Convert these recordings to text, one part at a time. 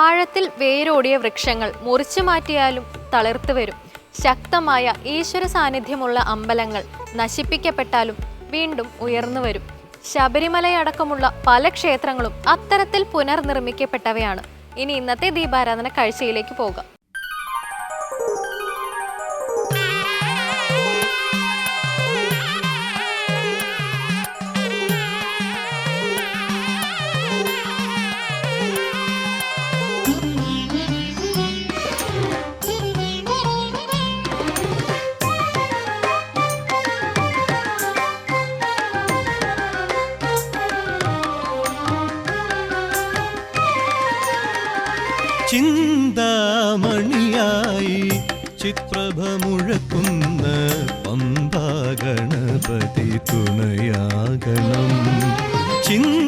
ആഴത്തിൽ വേരോടിയ വൃക്ഷങ്ങൾ മുറിച്ചു മാറ്റിയാലും തളിർത്തു വരും. ശക്തമായ ഈശ്വര സാന്നിധ്യമുള്ള അമ്പലങ്ങൾ നശിപ്പിക്കപ്പെട്ടാലും വീണ്ടും ഉയർന്നു വരും. ശബരിമലയടക്കമുള്ള പല ക്ഷേത്രങ്ങളും അത്തരത്തിൽ പുനർനിർമ്മിക്കപ്പെട്ടവയാണ്. ഇനി ഇന്നത്തെ ദീപാരാധന കാഴ്ചയിലേക്ക് പോകാം. ചിന്താമണിയായി ചിത്രഭ മുഴക്കുന്ന പമ്പാഗണപതി തുണയാകണം. ചിന്താമണിയായി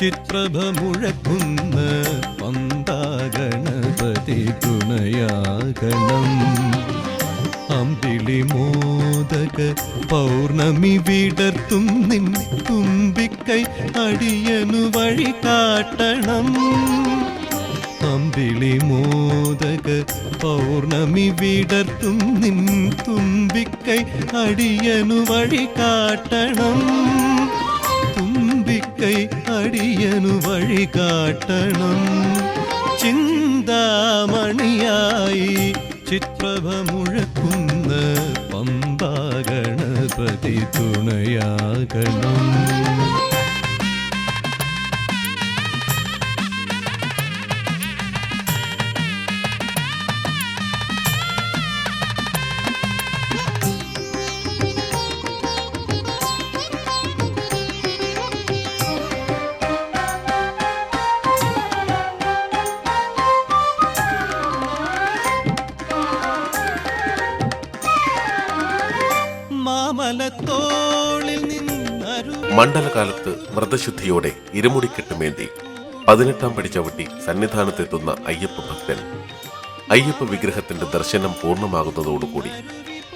ചിത്രഭ മുഴക്കുന്ന പമ്പാഗണപതി തുണയാകണം. അമ്പിളി മോദക പൗർണമി വിടർത്തും നിൻ തുമ്പിക്കൈ അടിയനു വഴി കാട്ടണം. അമ്പിളി മോദക പൗർണമി വിടർത്തും നിൻ തുമ്പിക്കൈ അടിയനു വഴി കാട്ടണം. തുമ്പിക്കൈ അടിയനു വഴി കാട്ടണം. ചിന്താമണിയായി ചിത്രഭ മുഴക്കുന്ന പമ്പാഗണപതി തുണയാകണം. മണ്ഡലകാലത്ത് വ്രതശുദ്ധിയോടെ ഇരുമുടിക്കെട്ടുമേന്തി 18 പടി ചവിട്ടി സന്നിധാനത്തെത്തുന്ന അയ്യപ്പ ഭക്തൻ അയ്യപ്പ വിഗ്രഹത്തിന്റെ ദർശനം പൂർണ്ണമാകുന്നതോടുകൂടി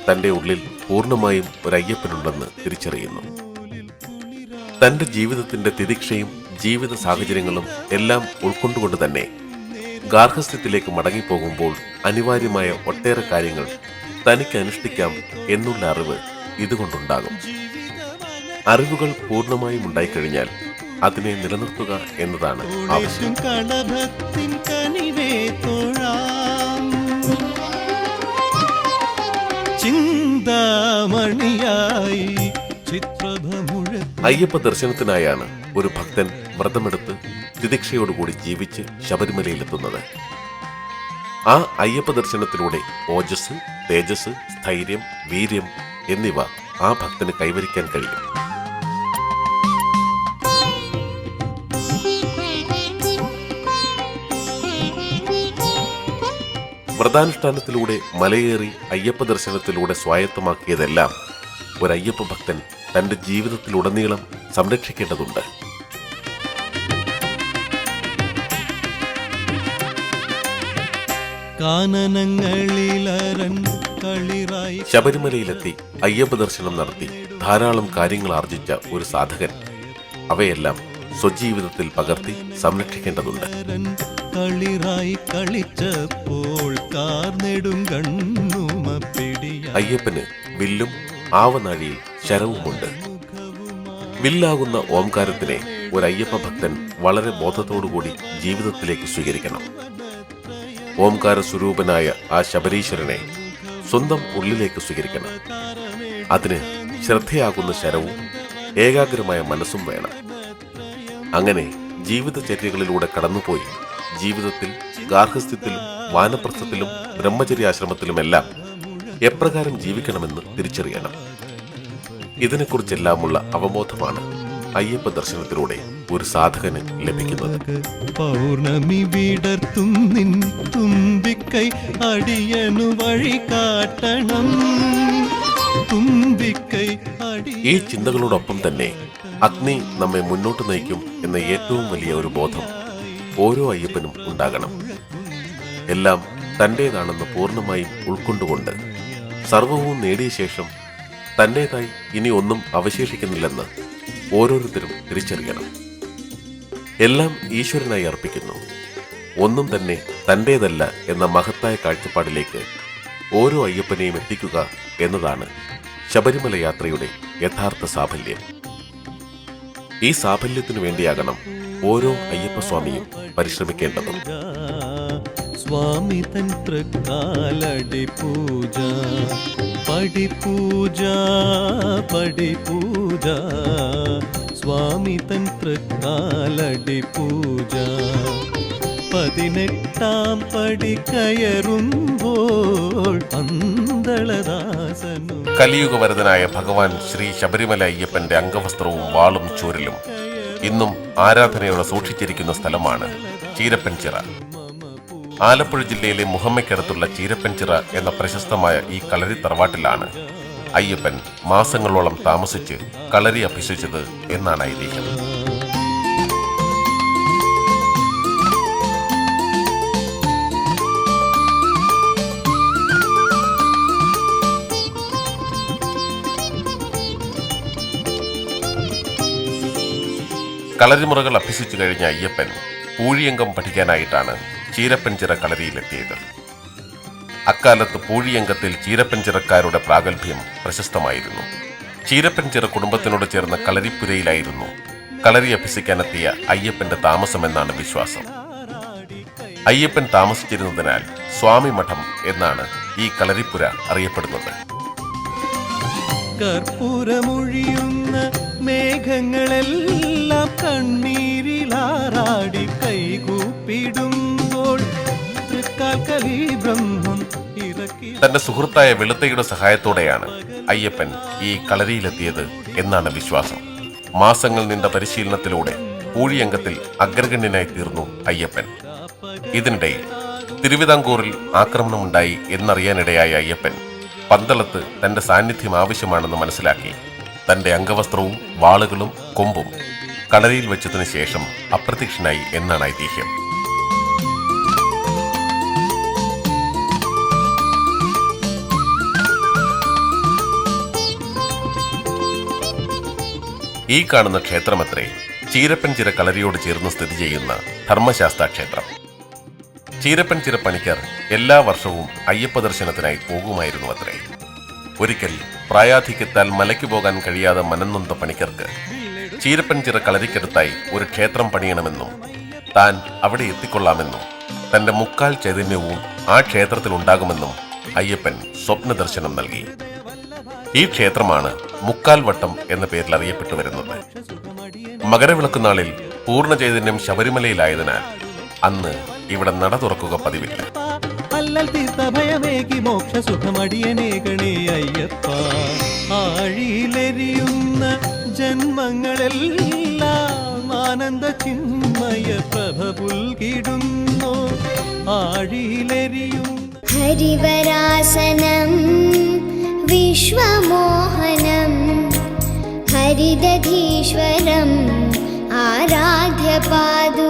തന്റെ ഉള്ളിൽ പൂർണ്ണമായും ഒരു അയ്യപ്പനുണ്ടെന്ന് തിരിച്ചറിയുന്നു. തന്റെ ജീവിതത്തിന്റെ തിദിക്ഷയും ജീവിത സാഹചര്യങ്ങളും എല്ലാം ഉൾക്കൊണ്ടുകൊണ്ട് തന്നെ ഗാർഹസ്ഥ്യത്തിലേക്ക് മടങ്ങിപ്പോകുമ്പോൾ അനിവാര്യമായ ഒട്ടേറെ കാര്യങ്ങൾ തനിക്ക് അനുഷ്ഠിക്കാം എന്നുള്ള അറിവ് ഇതുകൊണ്ടുണ്ടാകും. അറിവുകൾ പൂർണ്ണമായും ഉണ്ടായിക്കഴിഞ്ഞാൽ അതിനെ നിലനിർത്തുക എന്നതാണ് ആവശ്യം. അയ്യപ്പ ദർശനത്തിനായാണ് ഒരു ഭക്തൻ വ്രതമെടുത്ത് തിദിക്ഷയോടുകൂടി ജീവിച്ച് ശബരിമലയിലെത്തുന്നത്. ആ അയ്യപ്പ ദർശനത്തിലൂടെ ഓജസ്, തേജസ്, സ്ഥൈര്യം, വീര്യം എന്നിവ ആ ഭക്തന് കൈവരിക്കാൻ കഴിയും. വ്രതാനുഷ്ഠാനത്തിലൂടെ മലയേറി അയ്യപ്പ ദർശനത്തിലൂടെ സ്വായത്തമാക്കിയതെല്ലാം ഒരയ്യപ്പ ഭക്തൻ തന്റെ ജീവിതത്തിലുടനീളം സംരക്ഷിക്കേണ്ടതുണ്ട്. ശബരിമലയിലെത്തി അയ്യപ്പ ദർശനം നടത്തി ധാരാളം കാര്യങ്ങൾ ആർജിച്ച ഒരു സാധകൻ അവയെല്ലാം സ്വജീവിതത്തിൽ പകർത്തി സംരക്ഷിക്കേണ്ടതുണ്ട്. അയ്യപ്പന് വില്ലും ആവനാഴിയിൽ ശരവുമുണ്ട്. വില്ലാകുന്ന ഓംകാരത്തിനെ ഒരു അയ്യപ്പ ഭക്തൻ വളരെ ബോധത്തോടുകൂടി ജീവിതത്തിലേക്ക് സ്വീകരിക്കണം. ഓംകാര സ്വരൂപനായ ആ ശബരീശ്വരനെ സ്വന്തം ഉള്ളിലേക്ക് സ്വീകരിക്കണം. അതിന് ശ്രദ്ധയാകുന്ന ശരവും ഏകാഗ്രമായ മനസ്സും വേണം. അങ്ങനെ ജീവിതചര്യകളിലൂടെ കടന്നുപോയി ജീവിതത്തിൽ ഗാർഹസ്ഥ്യത്തിലും വാനപ്രസ്ഥത്തിലും ബ്രഹ്മചര്യാശ്രമത്തിലുമെല്ലാം എപ്രകാരം ജീവിക്കണമെന്ന് തിരിച്ചറിയണം. ഇതിനെക്കുറിച്ചെല്ലാമുള്ള അവബോധമാണ് അയ്യപ്പ ദർശനത്തിലൂടെ ഒരു സാധകന് ലഭിക്കുന്നത്. പൗർണമി വിടർത്തും നിൻ തുമ്പിക്കൈ അടിയനു വഴി കാട്ടണം. ഈ ചിന്തകളോടൊപ്പം തന്നെ അഗ്നി നമ്മെ മുന്നോട്ട് നയിക്കും എന്ന ഏറ്റവും വലിയ ഒരു ബോധം ഓരോ അയ്യപ്പനും ഉണ്ടാകണം. എല്ലാം തന്റേതാണെന്ന് പൂർണ്ണമായും ഉൾക്കൊണ്ടുകൊണ്ട് സർവവും നേടിയ ശേഷം തന്റേതായി ഇനി ഒന്നും അവശേഷിക്കുന്നില്ലെന്ന് ഓരോരുത്തരും തിരിച്ചറിയണം. എല്ലാം ഈശ്വരനായി അർപ്പിക്കുന്നു. ഒന്നും തന്നെ തൻ്റേതല്ല എന്ന മഹത്തായ കാഴ്ചപ്പാടിലേക്ക് ഓരോ അയ്യപ്പനെയും എത്തിക്കുക എന്നതാണ് ശബരിമല യാത്രയുടെ യഥാർത്ഥ സാഫല്യം. ഈ സാഫല്യത്തിനു വേണ്ടിയാകണം ഓരോ അയ്യപ്പസ്വാമിയും പരിശ്രമിക്കേണ്ടതും. സ്വാമി തൻ തൃക്കാലടി പൂജ പടിപൂജ പടിപൂജ സ്വാമി തൻ തൃക്കാലടി പൂജ 18-ാം പടി കയറുമ്പോൾ പന്തളദാസനു. കലിയുഗവരതനായ ഭഗവാൻ ശ്രീ ശബരിമല അയ്യപ്പന്റെ അംഗവസ്ത്രവും വാളും ചൂരലും ഇന്നും ആരാധനയോടെ സൂക്ഷിച്ചിരിക്കുന്ന സ്ഥലമാണ് ചീരപ്പൻചിറ. ആലപ്പുഴ ജില്ലയിലെ മുഹമ്മയ്ക്കടുത്തുള്ള ചീരപ്പൻചിറ എന്ന പ്രശസ്തമായ ഈ കളരി തറവാട്ടിലാണ് അയ്യപ്പൻ മാസങ്ങളോളം താമസിച്ച് കളരി അഭ്യസിച്ചത് എന്നാണ് ഐതിഹ്യം. കളരിമുറകൾ അഭ്യസിച്ചു കഴിഞ്ഞ അയ്യപ്പൻ പൂഴിയങ്കം പഠിക്കാനായിട്ടാണ് ചീരപ്പൻചിറ കളരിയിലെത്തിയത്. അക്കാലത്ത് പൂഴിയങ്കത്തിൽ ചീരപ്പൻചിറക്കാരുടെ പ്രാഗൽഭ്യം പ്രശസ്തമായിരുന്നു. ചീരപ്പൻചിറ കുടുംബത്തിനോട് ചേർന്ന കളരിപ്പുരയിലായിരുന്നു കളരി അഭ്യസിക്കാനെത്തിയ അയ്യപ്പന്റെ താമസമെന്നാണ് വിശ്വാസം. അയ്യപ്പൻ താമസിച്ചിരുന്നതിനാൽ സ്വാമി മഠം എന്നാണ് ഈ കളരിപ്പുര അറിയപ്പെടുന്നത്. കർപ്പൂരമൊഴിയുന്ന മേഘങ്ങളെല്ലാം കണ്ണീരിലാറാടി കൈകൂപ്പിടുമ്പോൾ തൃക്കാൽക്കലി ബ്രഹ്മം ഇറക്കി. തന്റെ സുഹൃത്തായ വെളുത്തയുടെ സഹായത്തോടെയാണ് അയ്യപ്പൻ ഈ കളരിയിലെത്തിയത് എന്നാണ് വിശ്വാസം. മാസങ്ങൾ നീണ്ട പരിശീലനത്തിലൂടെ പൂഴിയങ്കത്തിൽ അഗ്രഗണ്യനായി തീർന്നു അയ്യപ്പൻ. ഇതിനിടയിൽ തിരുവിതാംകൂറിൽ ആക്രമണമുണ്ടായി എന്നറിയാനിടയായ അയ്യപ്പൻ പന്തളത്ത് തന്റെ സാന്നിധ്യം ആവശ്യമാണെന്ന് മനസ്സിലാക്കി തന്റെ അംഗവസ്ത്രവും വാളുകളും കൊമ്പും കളരിയിൽ വെച്ചതിനു ശേഷം അപ്രത്യക്ഷനായി എന്നാണ് ഐതിഹ്യം. ഈ കാണുന്ന ക്ഷേത്രമത്രേ ചീരപ്പൻചിറ കളരിയോട് ചേർന്ന് സ്ഥിതി ചെയ്യുന്ന ധർമ്മശാസ്ത്ര ക്ഷേത്രം. ചീരപ്പൻചിറ പണിക്കർ എല്ലാ വർഷവും അയ്യപ്പ ദർശനത്തിനായി പോകുമായിരുന്നു അത്രേ. ഒരിക്കൽ പ്രായാധിക്യത്താൽ മലയ്ക്ക് പോകാൻ കഴിയാതെ മനംനൊന്ത പണിക്കർക്ക് ചീരപ്പൻചിറ കളരിക്കടുത്തായി ഒരു ക്ഷേത്രം പണിയണമെന്നും താൻ അവിടെ എത്തിക്കൊള്ളാമെന്നും തന്റെ മുക്കാൽ ചൈതന്യവും ആ ക്ഷേത്രത്തിൽ ഉണ്ടാകുമെന്നും അയ്യപ്പൻ സ്വപ്ന ദർശനം നൽകി. ഈ ക്ഷേത്രമാണ് മുക്കാൽ വട്ടം എന്ന പേരിൽ അറിയപ്പെട്ടു വരുന്നത്. മകരവിളക്കുനാളിൽ പൂർണ്ണ ചൈതന്യം ശബരിമലയിലായതിനാൽ അന്ന് ഇവിടെ നട തുറക്കുക പതിവില്ല. അല്ലൽ തീർത്ത ഭയമേകി മോക്ഷസുഖമടിയനേകണേ അയ്യപ്പ. ആഴിയിലെരിയുന്ന ജന്മങ്ങളെല്ലാം ആനന്ദ ചിന്മയ പ്രഭ പുൽകിടുന്നു. ആഴിയിലെരിയും ഹരിവരാസനം വിശ്വമോഹനം ഹരിദധീശ്വരം ആരാധ്യ പാദു